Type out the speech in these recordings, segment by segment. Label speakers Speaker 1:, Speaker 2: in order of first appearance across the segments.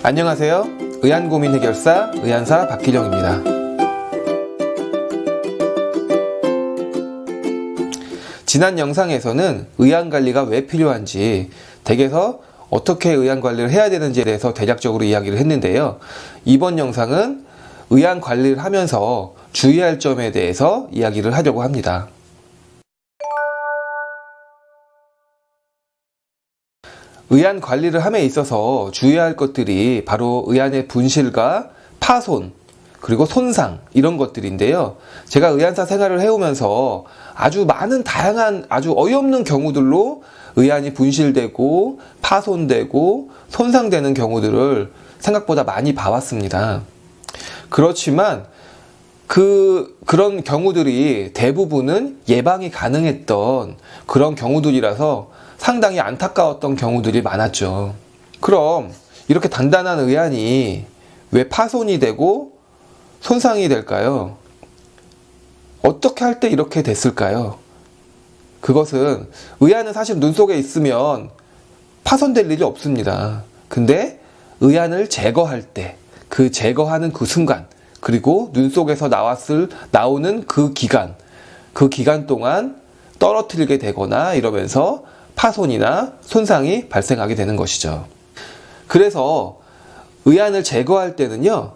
Speaker 1: 안녕하세요. 의안고민 해결사 의안사 박기령입니다. 지난 영상에서는 의안관리가 왜 필요한지, 댁에서 어떻게 의안관리를 해야 되는지에 대해서 대략적으로 이야기를 했는데요. 이번 영상은 의안관리를 하면서 주의할 점에 대해서 이야기를 하려고 합니다. 의안 관리를 함에 있어서 주의할 것들이 바로 의안의 분실과 파손, 그리고 손상, 이런 것들인데요. 제가 의안사 생활을 해오면서 아주 많은 다양한 아주 어이없는 경우들로 의안이 분실되고 파손되고 손상되는 경우들을 생각보다 많이 봐왔습니다. 그렇지만 그런 경우들이 대부분은 예방이 가능했던 그런 경우들이라서 상당히 안타까웠던 경우들이 많았죠. 그럼 이렇게 단단한 의안이 왜 파손이 되고 손상이 될까요? 어떻게 할 때 이렇게 됐을까요? 그것은 의안은 사실 눈 속에 있으면 파손될 일이 없습니다. 근데 의안을 제거할 때, 그 제거하는 그 순간, 그리고 눈 속에서 나오는 그 기간 동안 떨어뜨리게 되거나 이러면서 파손이나 손상이 발생하게 되는 것이죠. 그래서 의안을 제거할 때는요,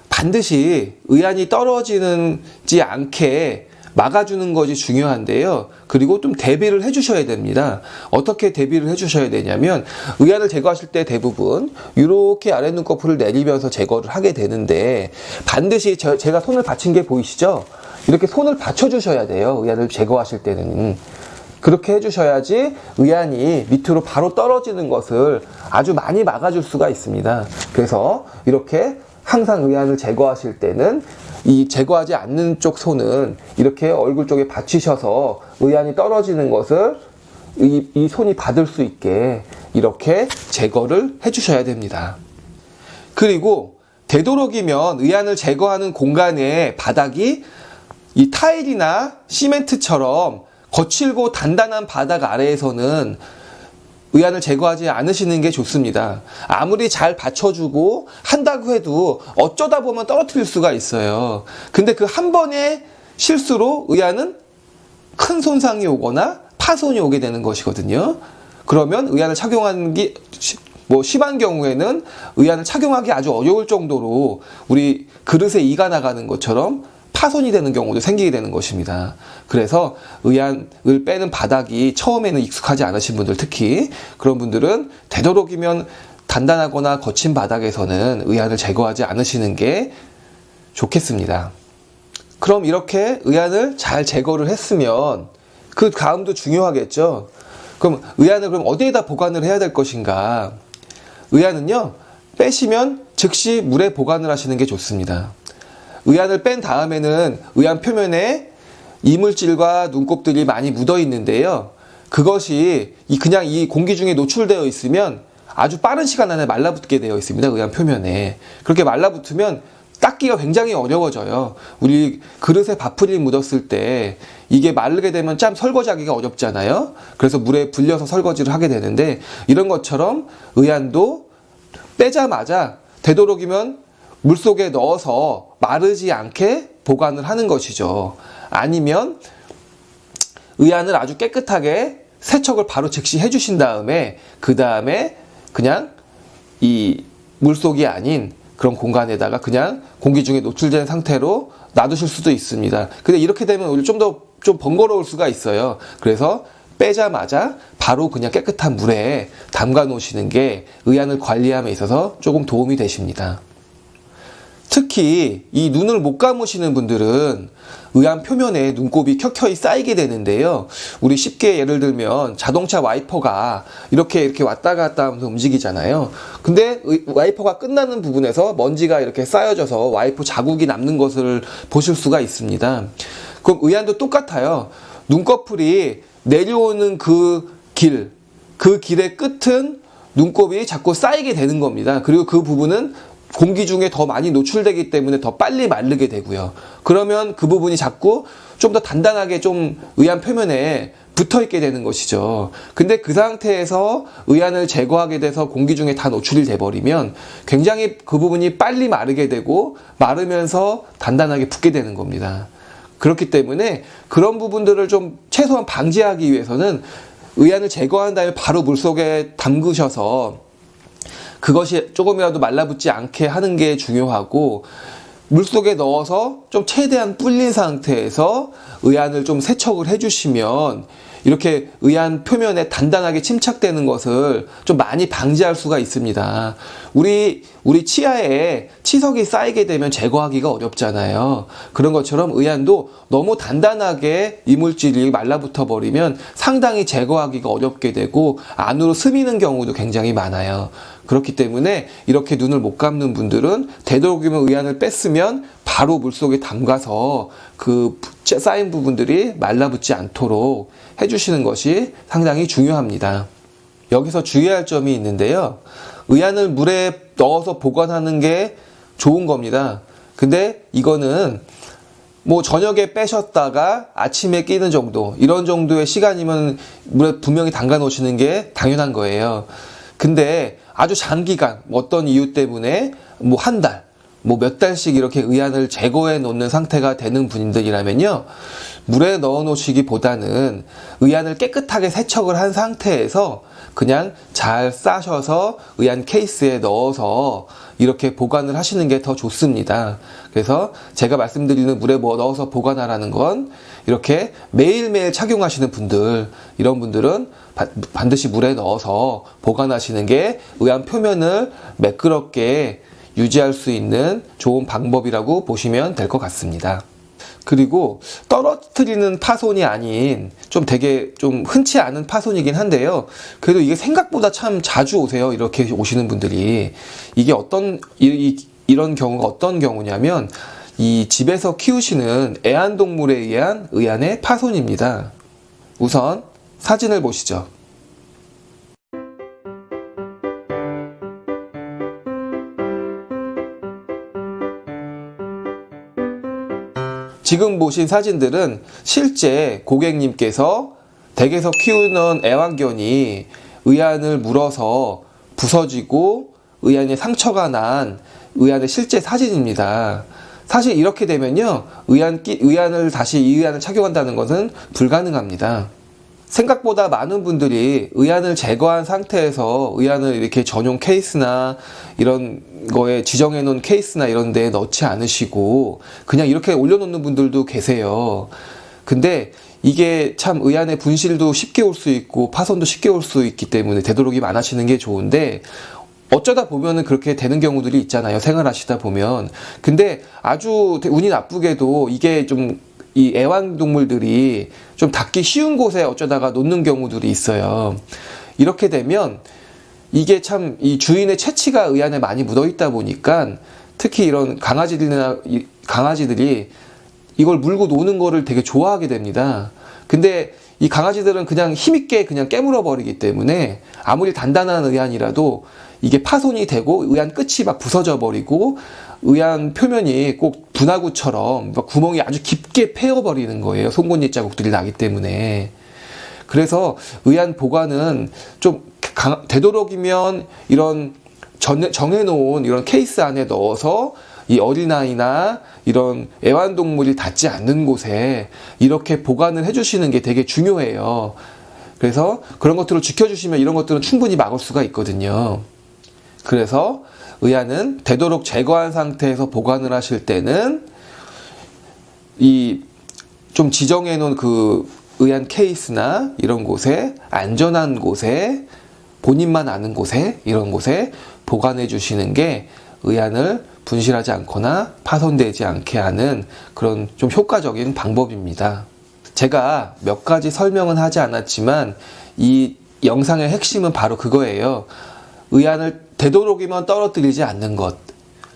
Speaker 1: 반드시 의안이 떨어지지 않게 막아주는 것이 중요한데요. 그리고 좀 대비를 해주셔야 됩니다. 어떻게 대비를 해주셔야 되냐면, 의안을 제거하실 때 대부분 이렇게 아래 눈꺼풀을 내리면서 제거를 하게 되는데, 반드시 제가 손을 받친 게 보이시죠? 이렇게 손을 받쳐주셔야 돼요. 의안을 제거하실 때는. 그렇게 해주셔야지 의안이 밑으로 바로 떨어지는 것을 아주 많이 막아줄 수가 있습니다. 그래서 이렇게 항상 의안을 제거하실 때는 이 제거하지 않는 쪽 손은 이렇게 얼굴 쪽에 받치셔서 의안이 떨어지는 것을 이 손이 받을 수 있게 이렇게 제거를 해주셔야 됩니다. 그리고 되도록이면 의안을 제거하는 공간의 바닥이 이 타일이나 시멘트처럼 거칠고 단단한 바닥 아래에서는 의안을 제거하지 않으시는 게 좋습니다. 아무리 잘 받쳐주고 한다고 해도 어쩌다 보면 떨어뜨릴 수가 있어요. 근데 그 한 번의 실수로 의안은 큰 손상이 오거나 파손이 오게 되는 것이거든요. 그러면 의안을 착용하는 게 심한 경우에는 의안을 착용하기 아주 어려울 정도로 우리 그릇에 이가 나가는 것처럼 파손이 되는 경우도 생기게 되는 것입니다. 그래서 의안을 빼는 바닥이 처음에는 익숙하지 않으신 분들, 특히 그런 분들은 되도록이면 단단하거나 거친 바닥에서는 의안을 제거하지 않으시는 게 좋겠습니다. 그럼 이렇게 의안을 잘 제거를 했으면 그 다음도 중요하겠죠. 그럼 의안을 어디에다 보관을 해야 될 것인가? 의안은요, 빼시면 즉시 물에 보관을 하시는 게 좋습니다. 의안을 뺀 다음에는 의안 표면에 이물질과 눈곱들이 많이 묻어 있는데요. 그것이 그냥 이 공기 중에 노출되어 있으면 아주 빠른 시간 안에 말라붙게 되어 있습니다. 의안 표면에. 그렇게 말라붙으면 닦기가 굉장히 어려워져요. 우리 그릇에 밥풀이 묻었을 때 이게 마르게 되면 참 설거지하기가 어렵잖아요. 그래서 물에 불려서 설거지를 하게 되는데, 이런 것처럼 의안도 빼자마자 되도록이면 물속에 넣어서 마르지 않게 보관을 하는 것이죠. 아니면 의안을 아주 깨끗하게 세척을 바로 즉시 해주신 다음에 그 다음에 그냥 이 물속이 아닌 그런 공간에다가 그냥 공기 중에 노출된 상태로 놔두실 수도 있습니다. 근데 이렇게 되면 오히려 좀 번거로울 수가 있어요. 그래서 빼자마자 바로 그냥 깨끗한 물에 담가 놓으시는 게 의안을 관리함에 있어서 조금 도움이 되십니다. 특히 이 눈을 못 감으시는 분들은 의안 표면에 눈곱이 켜켜이 쌓이게 되는데요. 우리 쉽게 예를 들면 자동차 와이퍼가 이렇게 왔다 갔다 하면서 움직이잖아요. 근데 와이퍼가 끝나는 부분에서 먼지가 이렇게 쌓여져서 와이퍼 자국이 남는 것을 보실 수가 있습니다. 그럼 의안도 똑같아요. 눈꺼풀이 내려오는 그 길의 끝은 눈곱이 자꾸 쌓이게 되는 겁니다. 그리고 그 부분은 공기 중에 더 많이 노출되기 때문에 더 빨리 마르게 되고요. 그러면 그 부분이 자꾸 좀 더 단단하게 좀 의안 표면에 붙어 있게 되는 것이죠. 근데 그 상태에서 의안을 제거하게 돼서 공기 중에 다 노출이 돼버리면 굉장히 그 부분이 빨리 마르게 되고 마르면서 단단하게 붙게 되는 겁니다. 그렇기 때문에 그런 부분들을 좀 최소한 방지하기 위해서는 의안을 제거한 다음에 바로 물속에 담그셔서 그것이 조금이라도 말라붙지 않게 하는 게 중요하고, 물속에 넣어서 좀 최대한 불린 상태에서 의안을 좀 세척을 해주시면 이렇게 의안 표면에 단단하게 침착되는 것을 좀 많이 방지할 수가 있습니다. 우리 치아에 치석이 쌓이게 되면 제거하기가 어렵잖아요. 그런 것처럼 의안도 너무 단단하게 이물질이 말라붙어 버리면 상당히 제거하기가 어렵게 되고 안으로 스미는 경우도 굉장히 많아요. 그렇기 때문에 이렇게 눈을 못 감는 분들은 되도록이면 의안을 뺐으면 바로 물속에 담가서 그 쌓인 부분들이 말라붙지 않도록 해주시는 것이 상당히 중요합니다. 여기서 주의할 점이 있는데요. 의안을 물에 넣어서 보관하는 게 좋은 겁니다. 근데 이거는 뭐 저녁에 빼셨다가 아침에 끼는 정도, 이런 정도의 시간이면 물에 분명히 담가 놓으시는 게 당연한 거예요. 근데 아주 장기간 어떤 이유 때문에 뭐 한 달, 뭐 몇 달씩 이렇게 의안을 제거해 놓는 상태가 되는 분들이라면요, 물에 넣어 놓으시기보다는 의안을 깨끗하게 세척을 한 상태에서 그냥 잘 싸셔서 의안 케이스에 넣어서 이렇게 보관을 하시는 게 더 좋습니다. 그래서 제가 말씀드리는 물에 뭐 넣어서 보관하라는 건 이렇게 매일매일 착용하시는 분들, 이런 분들은 반드시 물에 넣어서 보관하시는 게 의안 표면을 매끄럽게 유지할 수 있는 좋은 방법이라고 보시면 될 것 같습니다. 그리고 떨어뜨리는 파손이 아닌 좀 되게 좀 흔치 않은 파손이긴 한데요. 그래도 이게 생각보다 참 자주 오세요. 이렇게 오시는 분들이. 이게 이런 경우가 어떤 경우냐면 이 집에서 키우시는 애완동물에 의한 의안의 파손입니다. 우선 사진을 보시죠. 지금 보신 사진들은 실제 고객님께서 댁에서 키우는 애완견이 의안을 물어서 부서지고 의안에 상처가 난 의안의 실제 사진입니다. 사실 이렇게 되면요, 의안을 다시 이 의안을 착용한다는 것은 불가능합니다. 생각보다 많은 분들이 의안을 제거한 상태에서 의안을 이렇게 전용 케이스나 이런 거에 지정해 놓은 케이스나 이런 데에 넣지 않으시고 그냥 이렇게 올려놓는 분들도 계세요. 근데 이게 참 의안의 분실도 쉽게 올 수 있고 파손도 쉽게 올 수 있기 때문에 되도록이면 안 하시는 게 좋은데, 어쩌다 보면은 그렇게 되는 경우들이 있잖아요. 생활하시다 보면. 근데 아주 운이 나쁘게도 이게 좀 이 애완동물들이 좀 닿기 쉬운 곳에 어쩌다가 놓는 경우들이 있어요. 이렇게 되면 이게 참 이 주인의 체치가 의안에 많이 묻어 있다 보니까 특히 이런 강아지들이 이걸 물고 노는 거를 되게 좋아하게 됩니다. 근데 이 강아지들은 그냥 힘있게 그냥 깨물어 버리기 때문에 아무리 단단한 의안이라도 이게 파손이 되고 의안 끝이 막 부서져 버리고 의안 표면이 꼭 분화구처럼 구멍이 아주 깊게 패여버리는 거예요. 송곳니 자국들이 나기 때문에. 그래서 의안 보관은 좀 되도록이면 이런 정해놓은 이런 케이스 안에 넣어서 이 어린아이나 이런 애완동물이 닿지 않는 곳에 이렇게 보관을 해주시는 게 되게 중요해요. 그래서 그런 것들을 지켜주시면 이런 것들은 충분히 막을 수가 있거든요. 그래서 의안은 되도록 제거한 상태에서 보관을 하실 때는 이 좀 지정해 놓은 그 의안 케이스나 이런 곳에, 안전한 곳에, 본인만 아는 곳에, 이런 곳에 보관해 주시는 게 의안을 분실하지 않거나 파손되지 않게 하는 그런 좀 효과적인 방법입니다. 제가 몇 가지 설명은 하지 않았지만 이 영상의 핵심은 바로 그거예요. 의안을 되도록이면 떨어뜨리지 않는 것,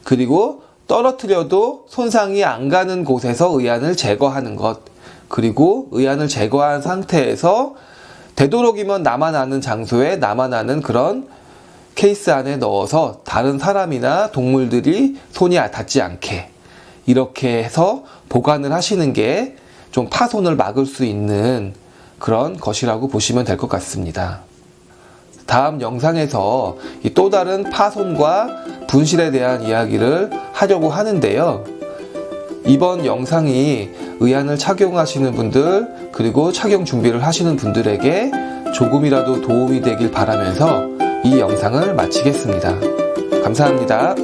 Speaker 1: 그리고 떨어뜨려도 손상이 안 가는 곳에서 의안을 제거하는 것, 그리고 의안을 제거한 상태에서 되도록이면 나만 아는 장소에 나만 아는 그런 케이스 안에 넣어서 다른 사람이나 동물들이 손이 닿지 않게 이렇게 해서 보관을 하시는 게 좀 파손을 막을 수 있는 그런 것이라고 보시면 될 것 같습니다. 다음 영상에서 또 다른 파손과 분실에 대한 이야기를 하려고 하는데요. 이번 영상이 의안을 착용하시는 분들, 그리고 착용 준비를 하시는 분들에게 조금이라도 도움이 되길 바라면서 이 영상을 마치겠습니다. 감사합니다.